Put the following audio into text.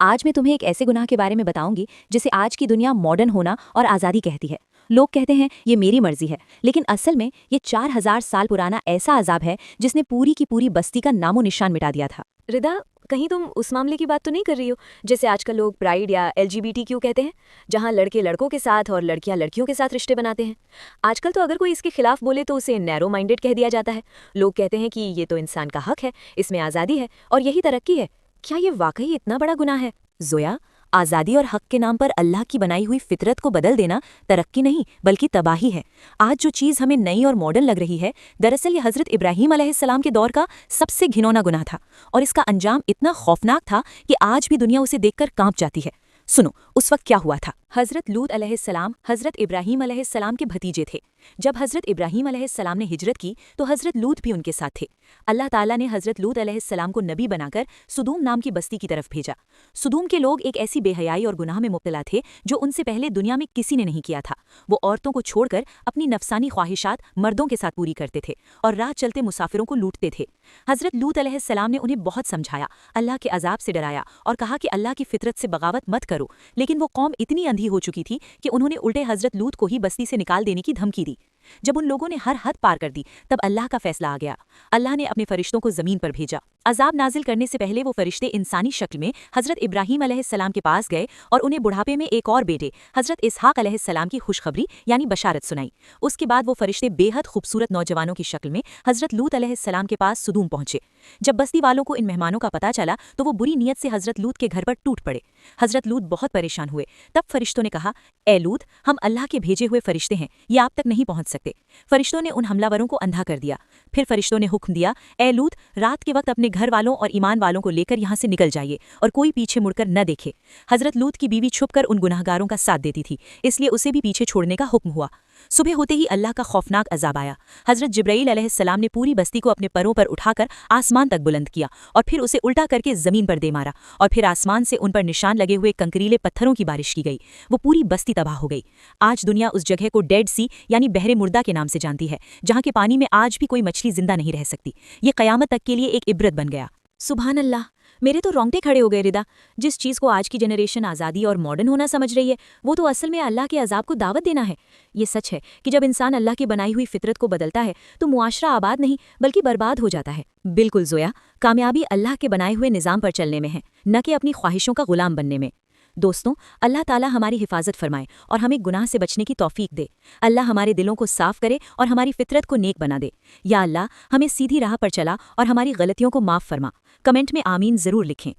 آج میں تمہیں ایک ایسے گناہ کے بارے میں بتاؤں گی جسے آج کی دنیا ماڈرن ہونا اور آزادی کہتی ہے۔ لوگ کہتے ہیں یہ میری مرضی ہے، لیکن اصل میں یہ 4000 سال پرانا ایسا عذاب ہے جس نے پوری کی پوری بستی کا نام و نشان مٹا دیا تھا۔ ردا، کہیں تم اس معاملے کی بات تو نہیں کر رہی ہو جیسے آج کل لوگ پرائیڈ یا LGBTQ کہتے ہیں، جہاں لڑکے لڑکوں کے ساتھ اور لڑکیاں لڑکیوں کے ساتھ رشتے بناتے ہیں؟ آج کل تو اگر کوئی اس کے خلاف بولے تو اسے نیرو مائنڈڈ کہہ دیا جاتا ہے۔ لوگ کہتے ہیں کہ یہ تو انسان کا حق ہے، اس میں آزادی ہے اور یہی ترقی ہے۔ کیا یہ واقعی اتنا بڑا گناہ ہے؟ زویا، آزادی اور حق کے نام پر اللہ کی بنائی ہوئی فطرت کو بدل دینا ترقی نہیں بلکہ تباہی ہے۔ آج جو چیز ہمیں نئی اور ماڈرن لگ رہی ہے، دراصل یہ حضرت ابراہیم علیہ السلام کے دور کا سب سے گھنونا گناہ تھا، اور اس کا انجام اتنا خوفناک تھا کہ آج بھی دنیا اسے دیکھ کر کانپ جاتی ہے۔ سنو اس وقت کیا ہوا تھا۔ حضرت لوط علیہ السلام حضرت ابراہیم علیہ السلام کے بھتیجے تھے۔ جب حضرت ابراہیم علیہ السلام نے ہجرت کی تو حضرت لوط بھی ان کے ساتھ تھے۔ اللہ تعالیٰ نے حضرت لوط علیہ السلام کو نبی بنا کر سدوم نام کی بستی کی طرف بھیجا۔ سدوم کے لوگ ایک ایسی بے حیائی اور گناہ میں مبتلا تھے جو ان سے پہلے دنیا میں کسی نے نہیں کیا تھا۔ وہ عورتوں کو چھوڑ کر اپنی نفسانی خواہشات مردوں کے ساتھ پوری کرتے تھے اور راہ چلتے مسافروں کو لوٹتے تھے۔ حضرت لوط علیہ السلام نے انہیں بہت سمجھایا، اللہ کے عذاب سے ڈرایا اور کہا کہ اللہ کی فطرت سے بغاوت مت کرو، لیکن وہ قوم اتنی اندھی ہو چکی تھی کہ انہوں نے الٹے حضرت لوط کو ہی بستی سے نکال دینے کی دھمکی دی۔ جب ان لوگوں نے ہر حد پار کر دی تب اللہ کا فیصلہ آ گیا۔ اللہ نے اپنے فرشتوں کو زمین پر بھیجا۔ عذاب نازل کرنے سے پہلے وہ فرشتے انسانی شکل میں حضرت ابراہیم علیہ السلام کے پاس گئے اور انہیں بڑھاپے میں ایک اور بیٹے حضرت اسحاق علیہ السلام کی خوشخبری یعنی بشارت سنائی۔ اس کے بعد وہ فرشتے بے حد خوبصورت نوجوانوں کی شکل میں حضرت لوط علیہ السلام کے پاس سدوم پہنچے۔ جب بستی والوں کو ان مہمانوں کا پتہ چلا تو وہ بری نیت سے حضرت لوط کے گھر پر ٹوٹ پڑے۔ حضرت لوط بہت پریشان ہوئے۔ تب فرشتوں نے کہا، اے لوط، ہم اللہ کے بھیجے ہوئے فرشتے ہیں، یہ آپ تک نہیں پہنچ سکتے۔ فرشتوں نے ان حملہ وروں کو اندھا کر دیا۔ پھر فرشتوں نے حکم دیا، اے لوط، رات کے وقت اپنے گھر والوں اور ایمان والوں کو لے کر یہاں سے نکل جائیے اور کوئی پیچھے مڑ کر نہ دیکھے۔ حضرت لوط کی بیوی چھپ کر ان گناہگاروں کا ساتھ دیتی تھی، اس لیے اسے بھی پیچھے چھوڑنے کا حکم ہوا۔ صبح ہوتے ہی اللہ کا خوفناک عذاب آیا۔ حضرت جبرائیل علیہ السلام نے پوری بستی کو اپنے پروں پر اٹھا کر آسمان تک بلند کیا اور پھر اسے الٹا کر کے زمین پر دے مارا، اور پھر آسمان سے ان پر نشان لگے ہوئے کنکریلے پتھروں کی بارش کی گئی۔ وہ پوری بستی تباہ ہو گئی۔ آج دنیا اس جگہ کو ڈیڈ سی یعنی بحر مردہ کے نام سے جانتی ہے، جہاں کے پانی میں آج بھی کوئی مچھلی زندہ نہیں رہ سکتی۔ یہ قیامت تک کے لیے ایک عبرت بن گیا۔ سبحان اللہ، میرے تو رونگٹے کھڑے ہو گئے ردا۔ جس چیز کو آج کی جنریشن آزادی اور ماڈرن ہونا سمجھ رہی ہے، وہ تو اصل میں اللہ کے عذاب کو دعوت دینا ہے۔ یہ سچ ہے کہ جب انسان اللہ کی بنائی ہوئی فطرت کو بدلتا ہے تو معاشرہ آباد نہیں بلکہ برباد ہو جاتا ہے۔ بالکل زویا، کامیابی اللہ کے بنائے ہوئے نظام پر چلنے میں ہے، نہ کہ اپنی خواہشوں کا غلام بننے میں۔ دوستوں، اللہ تعالیٰ ہماری حفاظت فرمائے اور ہمیں گناہ سے بچنے کی توفیق دے۔ اللہ ہمارے دلوں کو صاف کرے اور ہماری فطرت کو نیک بنا دے۔ یا اللہ، ہمیں سیدھی راہ پر چلا اور ہماری غلطیوں کو معاف فرما۔ کمنٹ میں آمین ضرور لکھیں۔